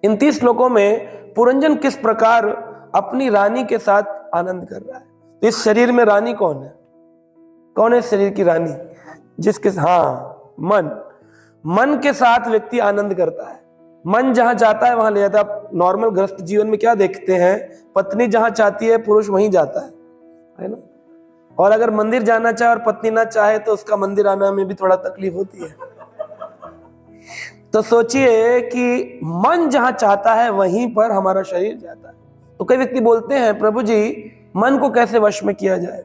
इन 30 श्लोकों में पुरंजन किस प्रकार अपनी रानी के साथ आनंद कर रहा है। तो इस शरीर में रानी कौन है? कौन है शरीर की रानी? जिसके मन के साथ व्यक्ति आनंद करता है। मन जहां चाहता है वहां ले जाता है। आप नॉर्मल गृहस्थ जीवन में क्या देखते हैं, पत्नी जहां चाहती है पुरुष वहीं जाता है ना। और अगर मंदिर जाना चाहे और पत्नी ना चाहे तो उसका मंदिर आना में भी थोड़ा तकलीफ होती है। तो सोचिए कि मन जहां चाहता है वहीं पर हमारा शरीर जाता है। तो कई व्यक्ति बोलते हैं, प्रभु जी मन को कैसे वश में किया जाए।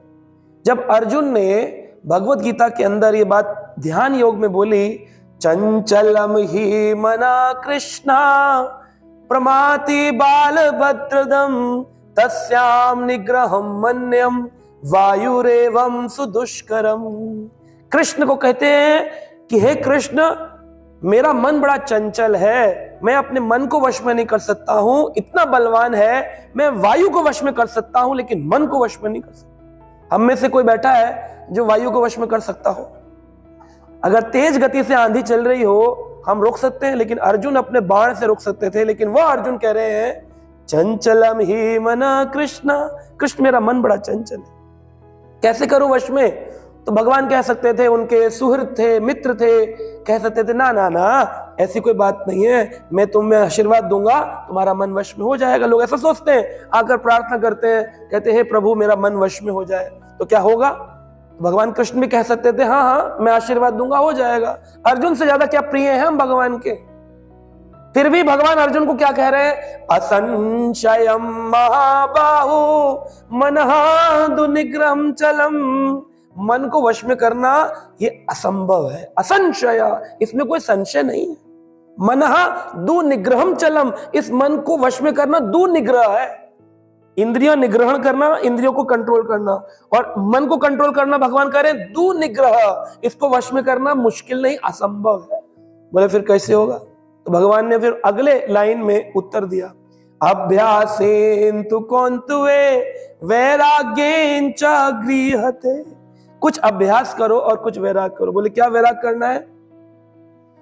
जब अर्जुन ने भगवत गीता के अंदर ये बात ध्यान योग में बोली, चंचलम ही मना कृष्णा प्रमाति बालभद्रदम तस्याम निग्रहम मन्यम वायुरेवम सुदुष्करम। कृष्ण को कहते हैं कि हे कृष्ण, मेरा मन बड़ा चंचल है, मैं अपने मन को वश में नहीं कर सकता हूं, इतना बलवान है, मैं वायु को वश में कर सकता हूं लेकिन मन को वश में नहीं कर सकता। हम में से कोई बैठा है जो वायु को वश में कर सकता हो? अगर तेज गति से आंधी चल रही हो हम रोक सकते हैं, लेकिन अर्जुन अपने बाण से रोक सकते थे। लेकिन वह अर्जुन कह रहे हैं चंचलम ही मना कृष्णा, कृष्ण मेरा मन बड़ा चंचल है, कैसे करूं वश में? तो भगवान कह सकते थे, उनके सुहृद थे, मित्र थे, कह सकते थे ना ना ना ऐसी कोई बात नहीं है, मैं तुम्हें आशीर्वाद दूंगा, तुम्हारा मन वश में हो जाएगा। लोग ऐसा सोचते हैं, आकर प्रार्थना करते हैं, कहते हैं प्रभु मेरा मन वश में हो जाए तो क्या होगा? भगवान कृष्ण भी कह सकते थे हाँ हाँ मैं आशीर्वाद दूंगा, हो जाएगा। अर्जुन से ज्यादा क्या प्रिय है हम भगवान के? फिर भी भगवान अर्जुन को क्या कह रहे हैं? असंशयम महाबाहु मनहा दुनिग्रहम चलम। मन को वश में करना ये असंभव है, असंशय, इसमें कोई संशय नहीं है। मनहा दुनिग्रहम चलम, इस मन को वश में करना दुनिग्रह है। इंद्रियों निग्रहण करना, इंद्रियों को कंट्रोल करना, और मन को कंट्रोल करना भगवान कह रहे हैं दुनिग्रह, इसको वश में करना मुश्किल नहीं, असंभव है। बोले फिर कैसे होगा? तो भगवान ने फिर अगले लाइन में उत्तर दिया, अभ्यासेन तु कौंतुवे वैराग्येन च गृह्यते। कुछ अभ्यास करो और कुछ वैराग करो। बोले क्या वैराग करना है?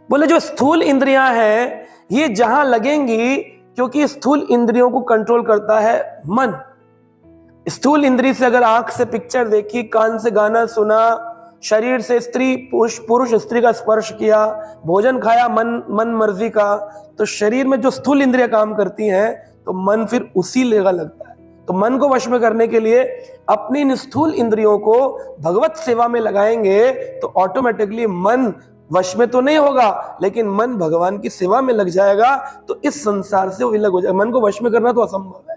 बोले जो स्थूल इंद्रियां हैं ये जहां लगेंगी, क्योंकि स्थूल इंद्रियों को कंट्रोल करता है मन। स्थूल इंद्री से अगर आंख से पिक्चर देखी, कान से गाना सुना, शरीर से स्त्री पुरुष स्त्री का स्पर्श किया, भोजन खाया मन मर्जी का, तो शरीर में जो स्थूल इंद्रियां काम करती हैं तो मन फिर उसी लेगा लगता है। तो मन को वश में करने के लिए अपनी इन स्थूल इंद्रियों को भगवत सेवा में लगाएंगे तो ऑटोमेटिकली मन वश में तो नहीं होगा, लेकिन मन भगवान की सेवा में लग जाएगा, तो इस संसार से वो विलग हो जाएगा। मन को वश में करना तो असंभव है।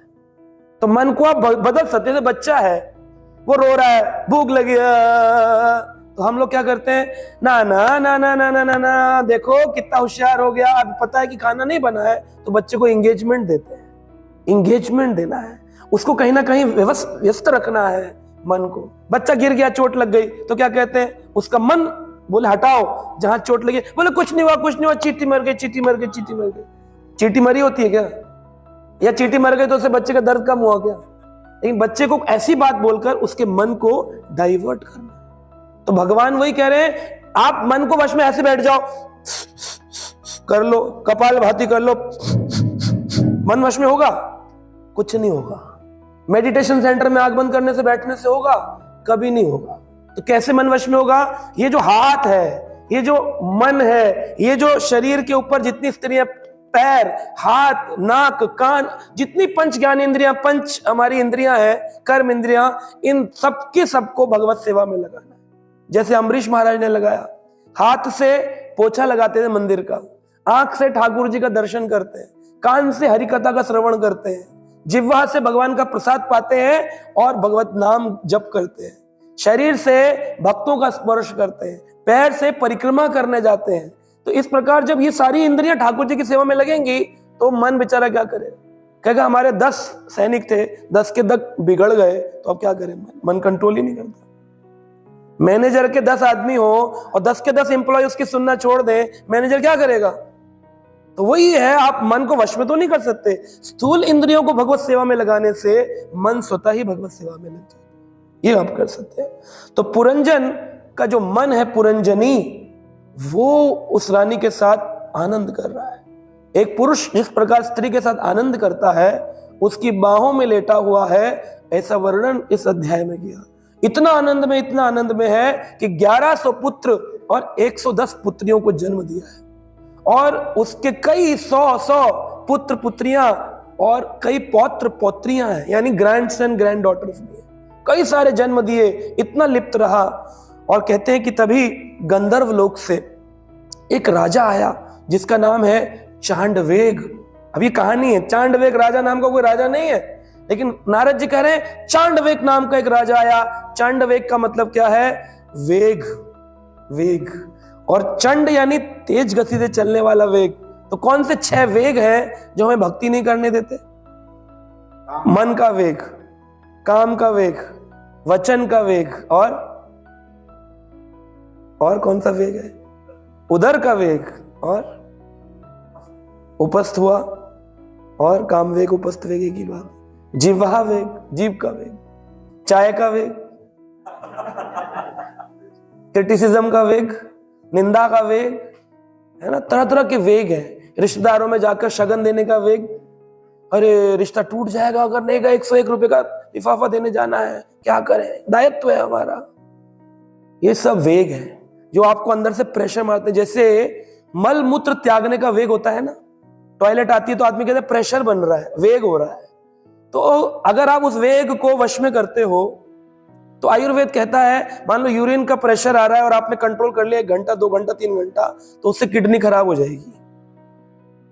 तो मन को आप बदल सकते हैं। बच्चा है, वो रो रहा है, भूख लगी है, तो हम लोग क्या करते हैं, ना ना ना ना ना ना ना ना, देखो कितना होशियार हो गया, अब पता है कि खाना नहीं बना है, तो बच्चे को एंगेजमेंट देते हैं। एंगेजमेंट देना है, उसको कहीं ना कहीं व्यस्त रखना है मन को। बच्चा गिर गया, चोट लग गई, तो क्या कहते हैं, उसका मन बोले हटाओ जहां चोट लगी, बोले कुछ नहीं हुआ कुछ नहीं हुआ, चींटी मर गई चींटी मर गई चींटी मर गई। चींटी मरी होती है क्या? या चींटी मर गई तो उससे बच्चे का दर्द कम हुआ क्या? लेकिन बच्चे को ऐसी बात बोलकर उसके मन को डाइवर्ट करना। तो भगवान वही कह रहे हैं, आप मन को वश में ऐसे बैठ जाओ, कर लो, कपाल भाती कर लो, मन वश में होगा? कुछ नहीं होगा। मेडिटेशन सेंटर में आंख बंद करने से बैठने से होगा? कभी नहीं होगा। तो कैसे मन वश में होगा? ये जो हाथ है, ये जो मन है, ये जो शरीर के ऊपर जितनी स्त्रियां, पैर, हाथ, नाक, कान, जितनी पंच ज्ञान इंद्रियां, पंच हमारी इंद्रियां हैं, कर्म इंद्रियां, इन सबके सबको भगवत सेवा में लगाना। जैसे अम्बरीश महाराज ने लगाया, हाथ से पोछा लगाते थे मंदिर का, आंख से ठाकुर जी का दर्शन करते हैं, कान से हरि कथा का श्रवण करते हैं, जिह्वा से भगवान का प्रसाद पाते हैं और भगवत नाम जप करते हैं, शरीर से भक्तों का स्पर्श करते हैं, पैर से परिक्रमा करने जाते हैं। तो इस प्रकार जब ये सारी इंद्रियां ठाकुर जी की सेवा में लगेंगी तो मन बेचारा क्या करे? कहेगा हमारे 10 सैनिक थे, 10 के 10 बिगड़ गए, तो अब क्या करें? मन कंट्रोल ही नहीं करता। मैनेजर के 10 आदमी हो और 10 के 10 एम्प्लॉय उसकी सुनना छोड़ दें, मैनेजर क्या करेगा? तो वही है, आप मन को वश में तो नहीं कर सकते। स्थूल इंद्रियों को भगवत सेवा में लगाने से मन स्वतः ही भगवत सेवा में लग जाता है, ये आप कर सकते हैं। तो पुरंजन का जो मन है, पुरंजनी, वो उस रानी के साथ आनंद कर रहा है। एक पुरुष जिस प्रकार स्त्री के साथ आनंद करता है, उसकी बाहों में लेटा हुआ है, ऐसा वर्णन इस अध्याय में किया। इतना आनंद में है कि 1100 पुत्र और 110 पुत्रियों को जन्म दिया है, और उसके कई सौ पुत्र पुत्रियां और कई पौत्र पौत्रियां हैं, यानी ग्रैंडसन ग्रैंड डॉटर्स भी हैं, कई सारे जन्म दिए। इतना लिप्त रहा, और कहते हैं कि तभी गंधर्व लोक से एक राजा आया जिसका नाम है चांडवेग। अभी कहानी है, चांडवेग राजा नाम का कोई राजा नहीं है, लेकिन नारद जी कह रहे हैं चांडवेग नाम का एक राजा आया। चांडवेग का मतलब क्या है? वेग, वेग। और चंड यानी तेज गति से चलने वाला वेग। तो कौन से 6 वेग हैं जो हमें भक्ति नहीं करने देते? मन का वेग, काम का वेग, वचन का वेग, और कौन सा वेग है? उदर का वेग, और उपस्थ हुआ, और काम वेग, उपस्थ वेग की बात। जिह्वा वेग, जीव का वेग, चाय का वेग, क्रिटिसिज्म का वेग, निंदा का वेग, है ना, तरह तरह के वेग हैं। रिश्तेदारों में जाकर शगन देने का वेग, अरे रिश्ता टूट जाएगा अगर नहीं गए, 101 रुपए का लिफाफा देने जाना है, क्या करें, दायित्व है हमारा। ये सब वेग है जो आपको अंदर से प्रेशर मारते हैं। जैसे मल मूत्र त्यागने का वेग होता है ना, टॉयलेट आती है तो आदमी कहते हैं प्रेशर बन रहा है, वेग हो रहा है। तो अगर आप उस वेग को वश में करते हो, तो आयुर्वेद कहता है, मान लो यूरिन का प्रेशर आ रहा है और आपने कंट्रोल कर लिया 1 घंटा, 2 घंटा, 3 घंटा, तो उससे किडनी खराब हो जाएगी।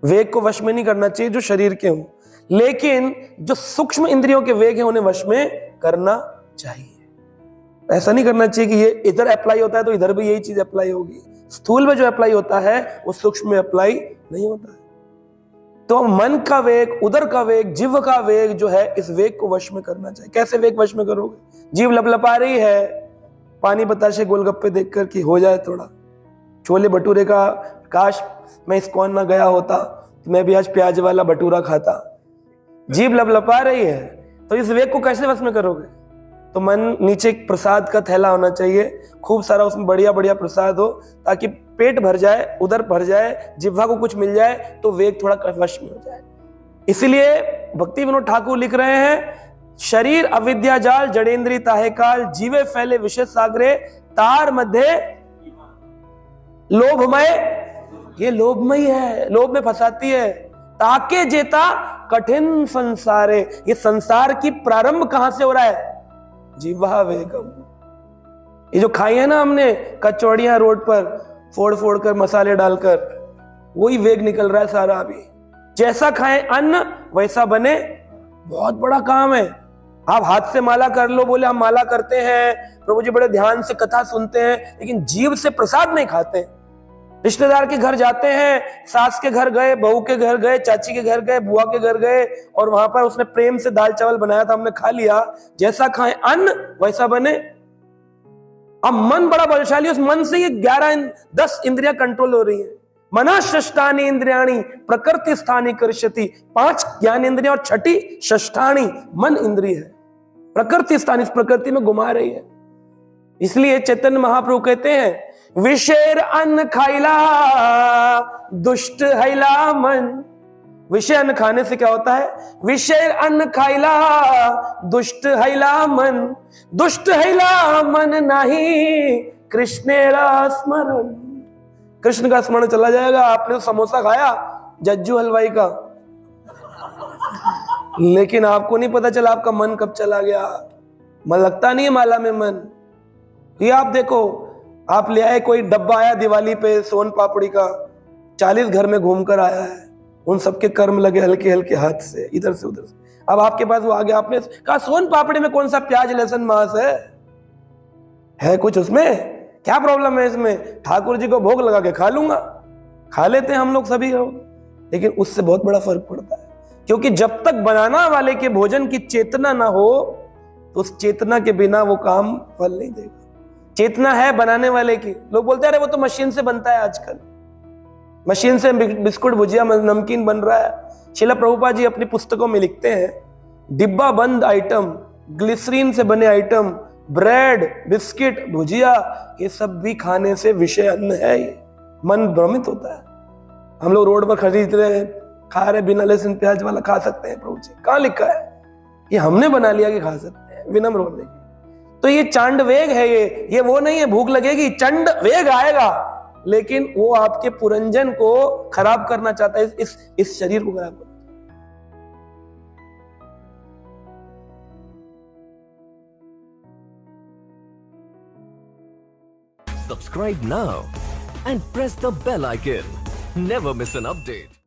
वेग को वश में नहीं करना चाहिए जो शरीर के हों, लेकिन जो सूक्ष्म इंद्रियों के वेग हैं उन्हें वश में करना चाहिए। ऐसा नहीं करना चाहिए कि ये इधर अप्लाई होता है तो इधर भी यही चीज अप्लाई होगी। स्थूल में जो अप्लाई होता है वो सूक्ष्म में अप्लाई नहीं होता है। तो मन का वेग, उदर का वेग, जीव का वेग जो है, इस वेग को वश में करना चाहिए। कैसे वेग वश में करोगे? जीव लपलपा रही है पानी बताशे गोलगप्पे देखकर कि हो जाए थोड़ा छोले भटूरे का, काश मैं इस्कॉन ना गया होता तो मैं भी आज प्याज वाला भटूरा खाता। जीव लपलपा रही है, तो इस वेग को कैसे वश में करोगे? तो मन नीचे एक प्रसाद का थैला होना चाहिए, खूब सारा उसमें बढ़िया बढ़िया प्रसाद हो, ताकि पेट भर जाए, उधर भर जाए, जिह्वा को कुछ मिल जाए तो वेग थोड़ा वश में हो जाए। इसीलिए भक्ति विनोद ठाकुर लिख रहे हैं, शरीर अविद्या जाल जड़ेंद्री ताहे काल, जीवे फैले विषय सागरे, तार मध्य लोभमय। ये लोभमय है, लोभ में फंसाती है। ताके जेता कठिन संसारे, ये संसार की प्रारंभ कहां से हो रहा है? जीवा वेगम। ये जो खाई है ना हमने कचौड़ियां रोड पर फोड़ फोड़ कर मसाले डालकर, वही वेग निकल रहा है सारा। अभी जैसा खाएं अन्न वैसा बने, बहुत बड़ा काम है। आप हाथ से माला कर लो, बोले हम माला करते हैं, प्रभु जी बड़े ध्यान से कथा सुनते हैं, लेकिन जीव से प्रसाद नहीं खाते। रिश्तेदार के घर जाते हैं, सास के घर गए, बहू के घर गए, चाची के घर गए, बुआ के घर गए, और वहां पर उसने प्रेम से दाल चावल बनाया था, हमने खा लिया। जैसा खाएं अन्न वैसा बने। अब मन बड़ा बलशाली, उस मन से ये 10 इंद्रियां कंट्रोल हो रही है। मनःषष्ठानि इंद्रियाणि प्रकृति स्थानी करिष्यति, 5 ज्ञान इंद्रियां और 6ठी षष्ठाणी मन इंद्रिय है। प्रकृति स्थान, इस प्रकृति में घुमा रही है। इसलिए चैतन्य महाप्रभु कहते हैं, विषेर अन्न खाइला दुष्ट हैला मन। विषय अन्न खाने से क्या होता है? विषय अन्न खाइला दुष्ट हैला मन, दुष्ट हैला मन नहीं कृष्णेरा स्मरण। कृष्ण का स्मरण चला जाएगा। आपने तो समोसा खाया जज्जू हलवाई का, लेकिन आपको नहीं पता चला आपका मन कब चला गया। मन लगता नहीं है माला में मन। ये आप देखो, आप ले आए, कोई डब्बा आया दिवाली पे सोन पापड़ी का, 40 घर में घूमकर आया है, उन सबके कर्म लगे हल्के हल्के हाथ से इधर से उधर से। अब आपके पास वो आ गया, आपने कहा सोन पापड़ी में कौन सा प्याज लहसुन मांस है कुछ उसमें? क्या प्रॉब्लम है इसमें? ठाकुर जी को भोग लगा के खा लूंगा। खा लेते हैं हम लोग सभी लोग, लेकिन उससे बहुत बड़ा फर्क पड़ता है। क्योंकि जब तक बनाना वाले के भोजन की चेतना ना हो, तो उस चेतना के बिना वो काम फल नहीं देगा। चेतना है बनाने वाले की। लोग बोलते हैं अरे वो तो मशीन से बनता है, आजकल मशीन से बिस्कुट भुजिया नमकीन बन रहा है। श्रील प्रभुपाद जी अपनी पुस्तकों में लिखते हैं, डिब्बा बंद आइटम, ग्लिसरीन से बने आइटम, ब्रेड, बिस्किट, भुजिया, ये सब भी खाने से विषय अन्न है। ये मन भ्रमित होता है। हम लोग रोड पर खरीद रहे हैं, खा रहे, बिना लहसुन प्याज वाला खा सकते हैं प्रभु जी? कहाँ लिखा है? ये हमने बना लिया कि खा सकते हैं, विनम्र होने की। तो ये चांड वेग है, ये वो नहीं है भूख लगेगी, चंड वेग आएगा, लेकिन वो आपके पुरंजन को खराब करना चाहता है, इस शरीर को खराब करना। Subscribe now and press the bell icon. Never miss an update.